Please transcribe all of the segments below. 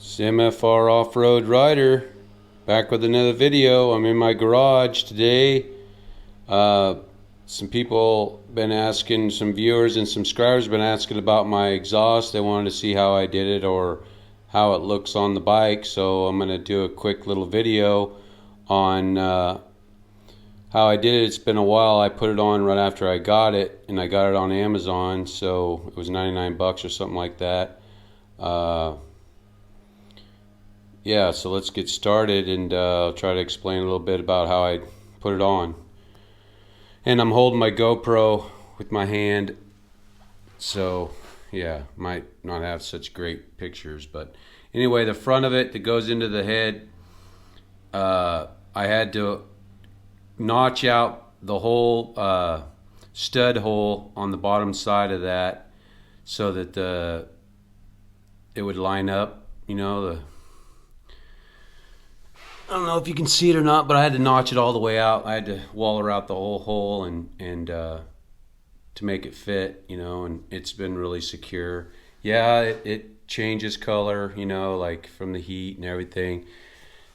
CmFR Off-Road Rider, back with another video. I'm in my garage today. Some people been asking, some viewers and subscribers been asking about my exhaust. They wanted to see how I did it or how it looks on the bike, so I'm going to do a quick little video on how I did it. It's been a while. I put it on right after I got it, and I got it on Amazon, so it was 99 bucks or something like that. Yeah, so let's get started, and I'll try to explain a little bit about how I put it on. And I'm holding my GoPro with my hand, so yeah, might not have such great pictures, but anyway, the front of it that goes into the head, I had to notch out the whole stud hole on the bottom side of that so that it would line up, you know, I don't know if you can see it or not, but I had to notch it all the way out. I had to waller out the whole hole and to make it fit, you know, and it's been really secure. Yeah, it changes color, you know, like from the heat and everything.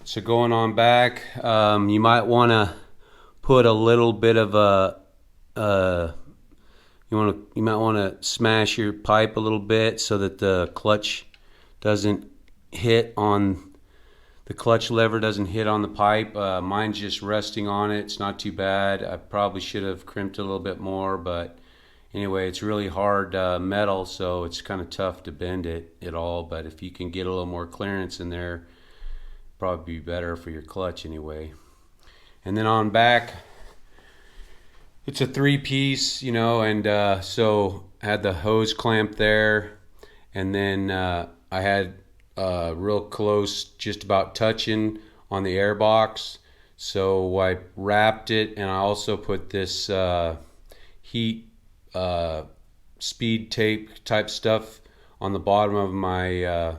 So going on back, you might want to put a little bit of you might want to smash your pipe a little bit so that the clutch doesn't hit on the clutch lever doesn't hit on the pipe. Mine's just resting on it. It's not too bad. I probably should have crimped it a little bit more, but anyway, it's really hard metal, so it's kind of tough to bend it at all. But if you can get a little more clearance in there, probably be better for your clutch anyway. And then on back, it's a 3-piece, you know, and so I had the hose clamp there, and then I had real close, just about touching on the air box. So I wrapped it, and I also put this heat speed tape type stuff on the bottom of my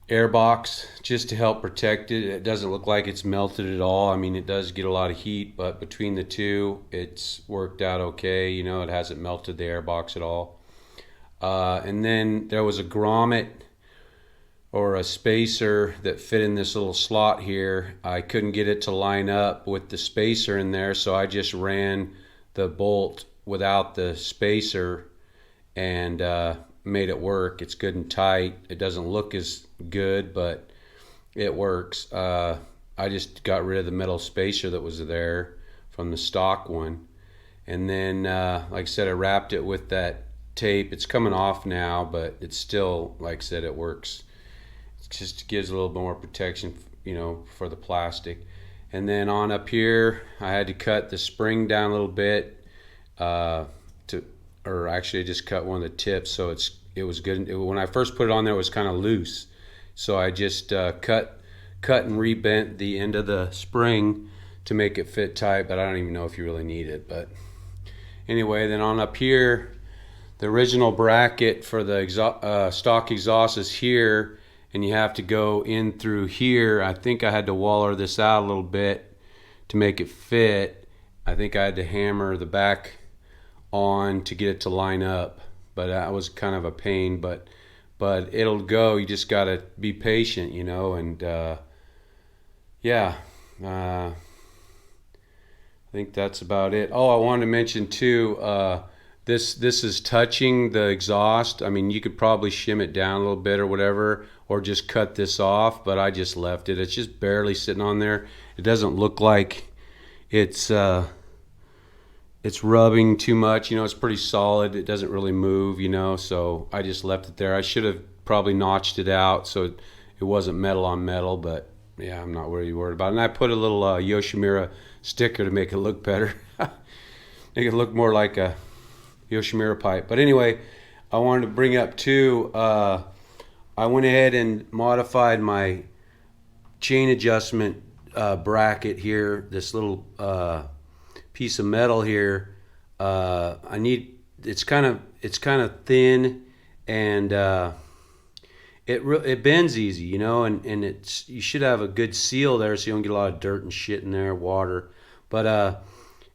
air box just to help protect it. It doesn't look like it's melted at all. I mean, it does get a lot of heat, but between the two, it's worked out okay. You know, it hasn't melted the air box at all. And then there was a grommet or a spacer that fit in this little slot here. I couldn't get it to line up with the spacer in there, so I just ran the bolt without the spacer and made it work. It's good and tight. It doesn't look as good, but it works. I just got rid of the metal spacer that was there from the stock one, and then like I said, I wrapped it with that tape. It's coming off now, but it's still, like I said, it works. It just gives a little bit more protection, you know, for the plastic. And then on up here, I had to cut the spring down a little bit or actually I just cut one of the tips, so it was good. When I first put it on there, it was kind of loose, so I just cut and rebent the end of the spring to make it fit tight, but I don't even know if you really need it. But anyway, then on up here, the original bracket for the stock exhaust is here, and you have to go in through here. I think I had to waller this out a little bit to make it fit. I think I had to hammer the back on to get it to line up, but that was kind of a pain, but it'll go. You just got to be patient, you know, and yeah, I think that's about it. Oh, I wanted to mention too, this is touching the exhaust. I mean, you could probably shim it down a little bit or whatever, or just cut this off, but I just left it. It's just barely sitting on there. It doesn't look like it's rubbing too much, you know. It's pretty solid. It doesn't really move, you know, so I just left it there. I should have probably notched it out so it wasn't metal on metal, but yeah, I'm not really worried about it. And I put a little Yoshimura sticker to make it look better. Make it look more like a Yoshimura pipe. But anyway, I wanted to bring up too, I went ahead and modified my chain adjustment bracket here, this little piece of metal here. It's kind of thin, and it bends easy, you know, and you should have a good seal there so you don't get a lot of dirt and shit in there, water. But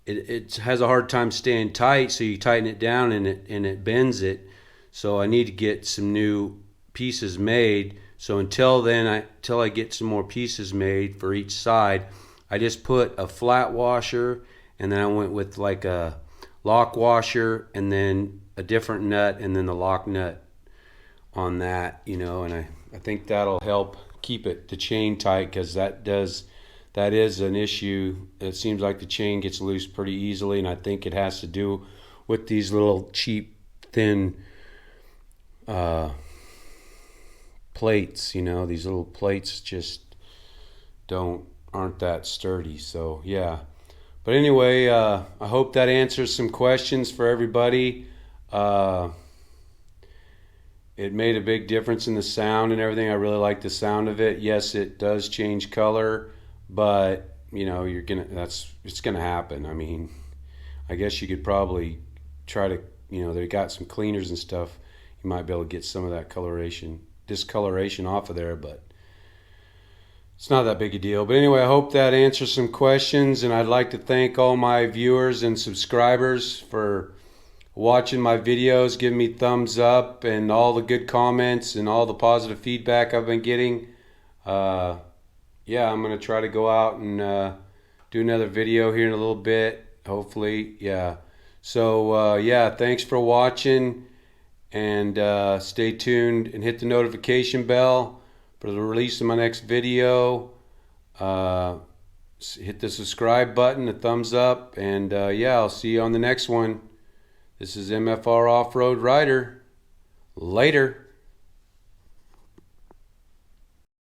it has a hard time staying tight, so you tighten it down and it bends it. So I need to get some new pieces made. So until then, until I get some more pieces made for each side, I just put a flat washer, and then I went with like a lock washer, and then a different nut, and then the lock nut on that, you know. And I think that'll help keep the chain tight, because that is an issue. It seems like the chain gets loose pretty easily, and I think it has to do with these little cheap thin plates, you know. These little plates just aren't that sturdy. So yeah, but anyway, I hope that answers some questions for everybody. It made a big difference in the sound and everything. I really like the sound of it. Yes, it does change color, but you know, it's gonna happen. I mean, I guess you could probably try to, you know, they got some cleaners and stuff. You might be able to get some of that discoloration off of there, but it's not that big a deal. But anyway, I hope that answers some questions, and I'd like to thank all my viewers and subscribers for watching my videos, giving me thumbs up, and all the good comments and all the positive feedback I've been getting. Yeah, I'm gonna try to go out and do another video here in a little bit, hopefully. Yeah, so yeah, thanks for watching, and stay tuned and hit the notification bell for the release of my next video. Hit the subscribe button, the thumbs up, and yeah, I'll see you on the next one. This is MFR Off-Road Rider. Later.